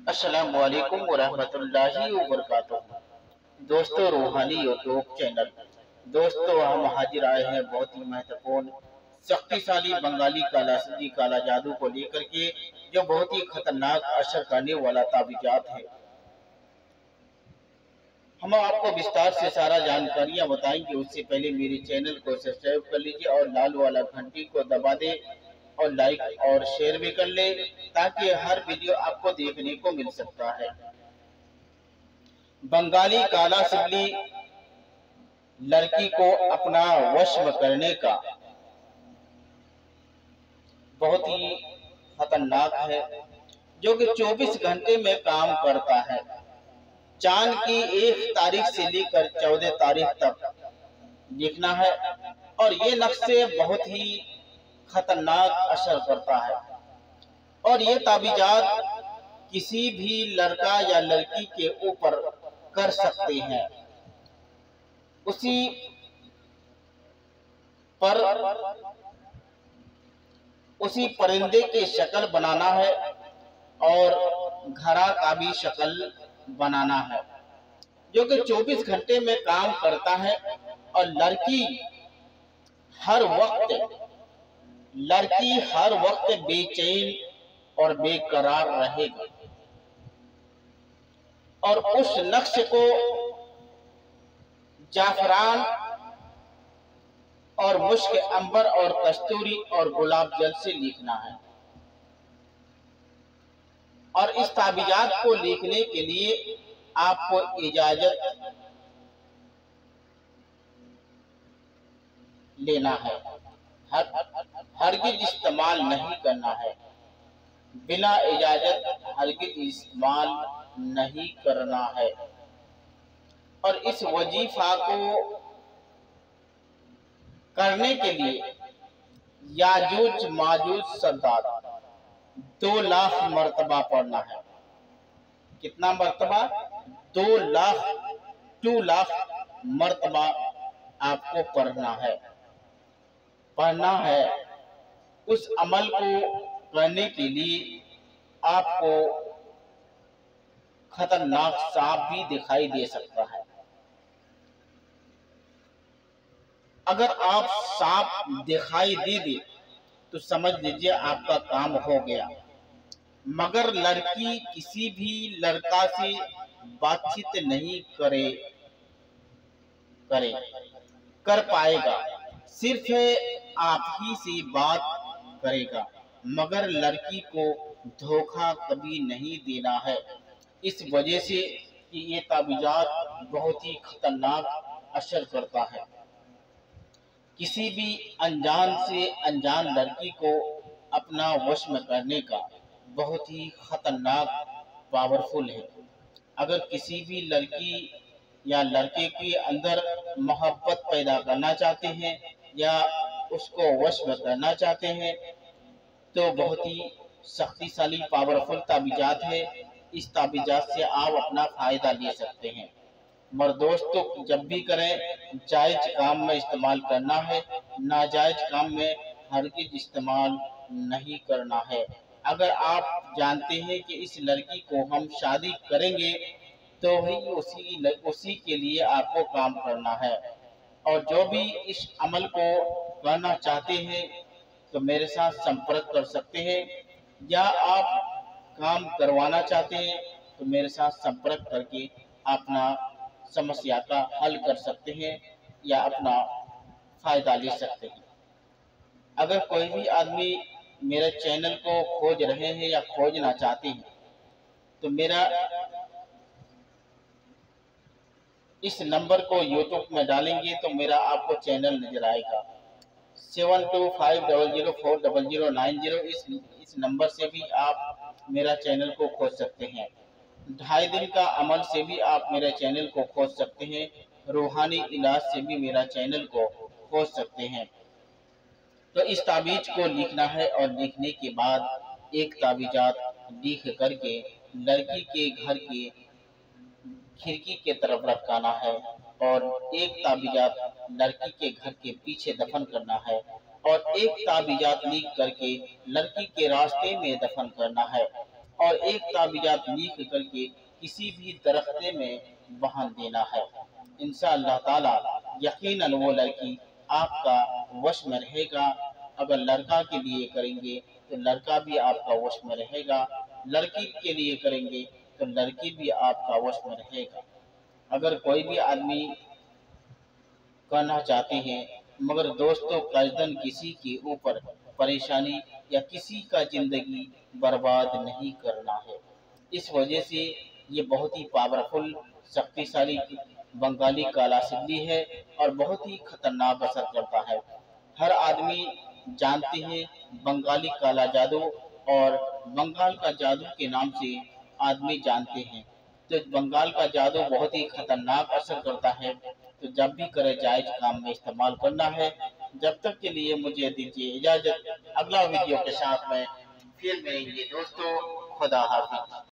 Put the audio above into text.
अस्सलाम वालेकुम वरहमतुल्लाहि वबरकातुहू। दोस्तों, रूहानी यूट्यूब चैनल। दोस्तों, हम हाजिर आए हैं बहुत ही महत्वपूर्ण शक्तिशाली बंगाली काला जादू को लेकर के, जो बहुत ही खतरनाक असर करने वाला ताबीजात है। हम आपको विस्तार से सारा जानकारियां बताएंगे। उससे पहले मेरे चैनल को सब्सक्राइब कर लीजिए और लाल वाला घंटी को दबा दे और लाइक और शेयर भी कर ले, ताकि हर वीडियो आपको देखने को मिल सकता है। बंगाली काला सिल्ली लड़की को अपना वश में करने का बहुत ही खतरनाक है, जो कि 24 घंटे में काम करता है। चांद की 1 तारीख से लेकर 14 तारीख तक लिखना है, और ये नक्शे बहुत ही खतरनाक असर करता है। और ये ताबीजात किसी भी लड़का या लड़की के ऊपर कर सकते हैं। उसी परिंदे की शक्ल बनाना है और घड़ा का भी शक्ल बनाना है, जो कि 24 घंटे में काम करता है। और लड़की हर वक्त बेचैन और बेकरार रहेगा। और उस नक्श को जाफरान और मुश्क अंबर और कस्तूरी और गुलाब जल से लिखना है। और इस ताबीजात को लिखने के लिए आपको इजाजत लेना है, हरगिज इस्तेमाल नहीं करना है। बिना इजाजत हरगिज इस्तेमाल नहीं करना है। और इस वजीफा को करने के लिए याजूज माजूज सरदार 2 लाख मर्तबा पढ़ना है। कितना मर्तबा? 2 लाख मर्तबा आपको पढ़ना है। उस अमल को करने के लिए आपको खतरनाक सांप भी दिखाई दे सकता है। अगर आप सांप दिखाई दे तो समझ लीजिए आपका काम हो गया। मगर लड़की किसी भी लड़का से बातचीत नहीं कर पाएगा, सिर्फ आप ही से बात करेगा। मगर लड़की को धोखा कभी नहीं देना है। इस वजह से कि ये ताबीजात बहुत ही खतरनाक असर करता है। किसी भी अनजान लड़की को अपना वश में करने का बहुत ही खतरनाक पावरफुल है। अगर किसी भी लड़की या लड़के के अंदर मोहब्बत पैदा करना चाहते हैं या उसको वश में करना चाहते हैं, तो बहुत ही शक्तिशाली पावरफुल ताबीजात है। इस ताबीजात से आप अपना फायदा ले सकते हैं। मगर दोस्तों, जब भी करें जायज काम में इस्तेमाल करना है, नाजायज काम में हरगिज इस्तेमाल नहीं करना है। अगर आप जानते हैं कि इस लड़की को हम शादी करेंगे, तो ही उसी के लिए आपको काम करना है। और जो भी इस अमल को करना चाहते हैं तो मेरे साथ संपर्क कर सकते हैं, या आप काम करवाना चाहते हैं तो मेरे साथ संपर्क करके अपना समस्या का हल कर सकते हैं या अपना फायदा ले सकते हैं। अगर कोई भी आदमी मेरे चैनल को खोज रहे हैं या खोजना चाहते हैं, तो मेरा इस नंबर को यूट्यूब में डालेंगे तो मेरा आपको चैनल नजर आएगा। 7250040090। इस नंबर से भी आप मेरा चैनल को खोज सकते हैं। 2.5 दिन का अमल से भी आप मेरे चैनल को खोज सकते हैं। रूहानी इलाज से भी मेरा चैनल को खोज सकते हैं। तो इस ताबीज को लिखना है, और लिखने के बाद एक ताबीजात लिख करके लड़की के घर के खिड़की के तरफ रखना है, और एक ताबीजात लड़की के घर के पीछे दफन करना है, और एक ताबीजात लिख करके लड़की के रास्ते में दफन करना है। اور ایک تعویذات لکھ کر کے کسی بھی درختے میں باندھ دینا ہے۔ انشاءاللہ تعالی یقیناً وہ لڑکی آپ کا وش میں رہے گا۔ اگر لڑکا کے لیے کریں گے تو لڑکا بھی آپ کا وش میں رہے گا، لڑکی کے لیے کریں گے تو لڑکی بھی آپ کا وش میں رہے گا۔ اگر کوئی بھی آدمی کرنا چاہتے ہیں مگر دوستوں قصدن کسی کے اوپر پریشانی یا کسی کا زندگی برباد نہیں کرنا ہے۔ اس وجہ سے یہ بہت ہی پاورفل شکتیشالی بنگالی کالا سلی ہے اور بہت ہی خطرناک اثر کرتا ہے۔ ہر آدمی جانتے ہیں بنگالی کالا جادو، اور بنگال کا جادو کے نام سے آدمی جانتے ہیں۔ تو بنگال کا جادو بہت ہی خطرناک اثر کرتا ہے، تو جب بھی کرے جائز کام میں استعمال کرنا ہے۔ جب تک کے لیے مجھے دیجیے اجازت، اگلا ویڈیو کے ساتھ میں پھر ملیں گے دوستو، خدا حافظ۔